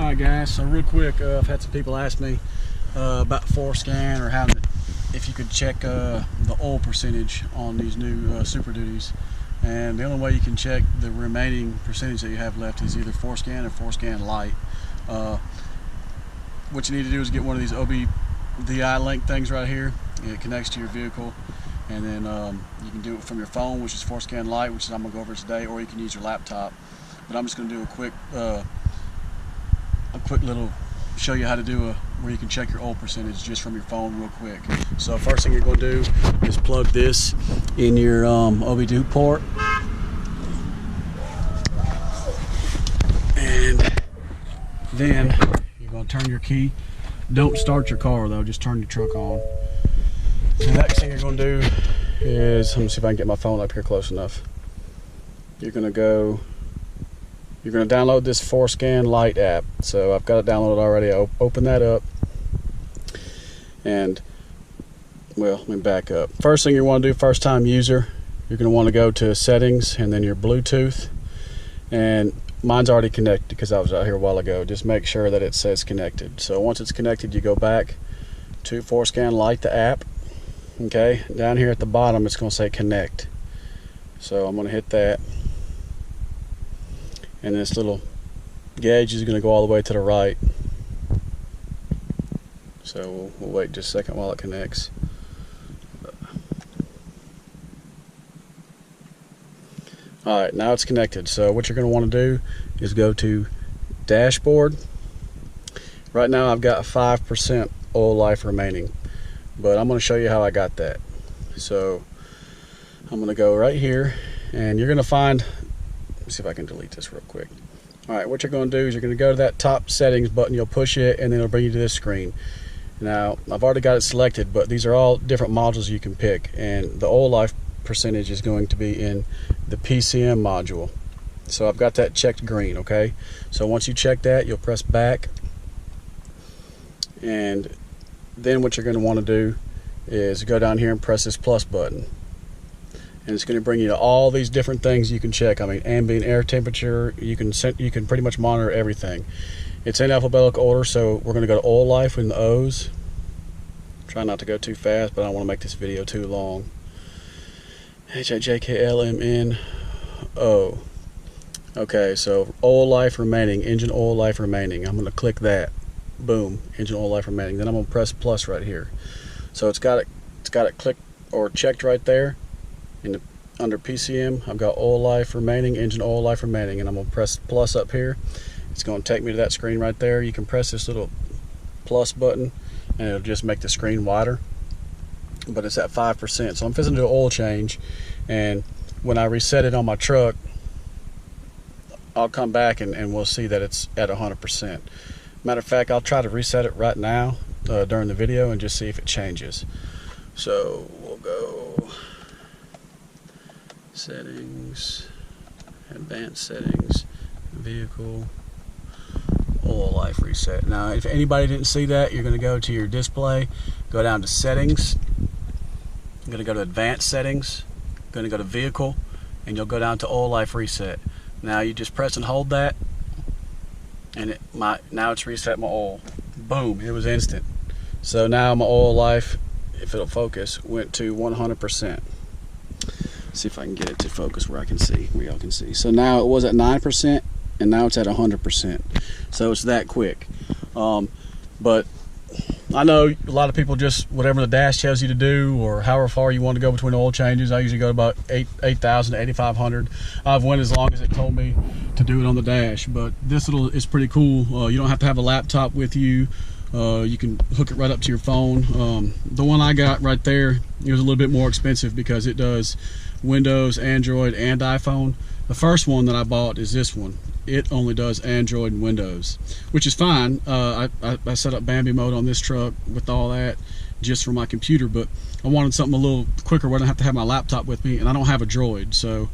Alright guys, so real quick, I've had some people ask me about Forscan, or how if you could check the oil percentage on these new Super Duties. And the only way you can check the remaining percentage that you have left is either Forscan or Forscan Lite. What you need to do is get one of these OBDI link things right here. It connects to your vehicle, and then you can do it from your phone, which is Forscan Lite, which is I'm going to go over today, or you can use your laptop. But I'm just going to do a quick little show you how to do where you can check your oil percentage just from your phone real quick. So first thing you're going to do is plug this in your OBD port, and then you're going to turn your key. Don't start your car though, just turn your truck on. The next thing you're going to do is, let me see if I can get my phone up here close enough. You're going to download this Forscan Lite app. So I've got it downloaded already. I'll open that up, and well, let me back up. First thing you want to do, first time user, you're going to want to go to settings and then your Bluetooth, and mine's already connected because I was out here a while ago. Just make sure that it says connected. So once it's connected, you go back to Forscan Lite, the app. Okay, down here at the bottom it's going to say connect, so I'm going to hit that, and this little gauge is going to go all the way to the right. So we'll wait just a second while it connects. Alright, now it's connected. So what you're going to want to do is go to dashboard. Right now I've got 5% oil life remaining, but I'm going to show you how I got that. So I'm going to go right here, and you're going to find, let's see if I can delete this real quick. Alright, what you're going to do is you're going to go to that top settings button, you'll push it, and then it'll bring you to this screen. Now I've already got it selected, but these are all different modules you can pick, and the oil life percentage is going to be in the PCM module. So I've got that checked green. Okay, so once you check that, you'll press back, and then what you're going to want to do is go down here and press this plus button, and it's going to bring you to all these different things you can check. I mean, ambient air temperature, you can pretty much monitor everything. It's in alphabetical order, so we're going to go to oil life in the O's. Try not to go too fast, but I don't want to make this video too long. HIJKLMNO. Okay, so oil life remaining, engine oil life remaining. I'm going to click that. Boom, engine oil life remaining. Then I'm going to press plus right here. So it's got it clicked or checked right there. Under PCM, I've got oil life remaining, engine oil life remaining, and I'm going to press plus up here. It's going to take me to that screen right there. You can press this little plus button, and it'll just make the screen wider. But it's at 5%. So I'm fixing to do an oil change, and when I reset it on my truck, I'll come back and we'll see that it's at 100%. Matter of fact, I'll try to reset it right now during the video and just see if it changes. So we'll go settings, advanced settings, vehicle, oil life reset. Now if anybody didn't see that, you're going to go to your display, go down to settings, you're going to go to advanced settings, going to go to vehicle, and you'll go down to oil life reset. Now you just press and hold that, and now it's reset my oil. Boom, it was instant. So now my oil life, if it'll focus, went to 100%. See if I can get it to focus where y'all can see. So now it was at 9%, and now it's at 100%. So it's that quick. But I know a lot of people just, whatever the dash tells you to do, or however far you want to go between oil changes. I usually go about 8,000 to 8,500. I've went as long as it told me to do it on the dash. But this is pretty cool. You don't have to have a laptop with you. You can hook it right up to your phone. The one I got right there, it was a little bit more expensive because it does Windows, Android, and iPhone. The first one that I bought is this one. It only does Android and Windows, which is fine. I set up Bambi mode on this truck with all that just for my computer, but I wanted something a little quicker where I don't have to have my laptop with me, and I don't have a Droid. So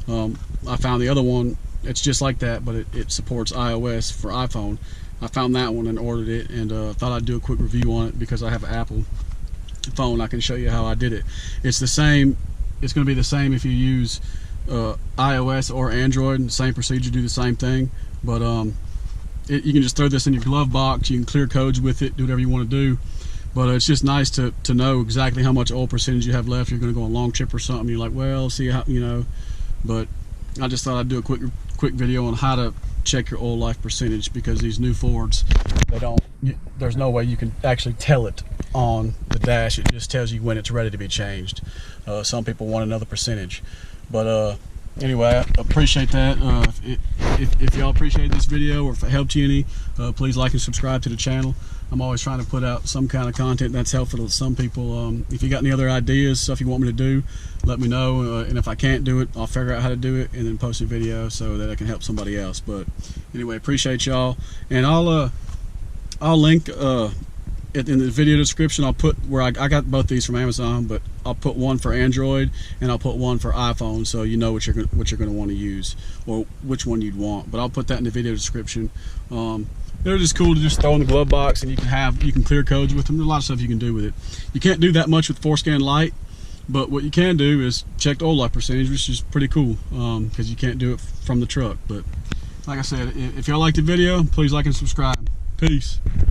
I found the other one. It's just like that, but it supports iOS for iPhone. I found that one and ordered it, and thought I'd do a quick review on it because I have an Apple phone. I can show you how I did it. It's the same. It's going to be the same if you use iOS or Android, same procedure, do the same thing. But you can just throw this in your glove box. You can clear codes with it, do whatever you want to do. But it's just nice to know exactly how much oil percentage you have left. You're going to go on a long trip or something. You're like, well, see how, you know. But I just thought I'd do a quick video on how to check your oil life percentage, because these new Fords, there's no way you can actually tell it on the dash. It just tells you when it's ready to be changed. Some people want another percentage, but anyway, I appreciate that. If y'all appreciated this video, or if it helped you any, please like and subscribe to the channel. I'm always trying to put out some kind of content that's helpful to some people. If you got any other ideas, stuff you want me to do, let me know. And if I can't do it, I'll figure out how to do it and then post a video so that I can help somebody else. But anyway, appreciate y'all. And I'll link in the video description. I'll put where I got both these from Amazon, but I'll put one for Android and I'll put one for iPhone, so you know what you're going to want to use, or which one you'd want. But I'll put that in the video description. They're just cool to just throw in the glove box, and you can clear codes with them. There's a lot of stuff you can do with it. You can't do that much with Forscan Lite, but what you can do is check the oil life percentage, which is pretty cool, because you can't do it from the truck. But like I said, if y'all liked the video, please like and subscribe. Peace.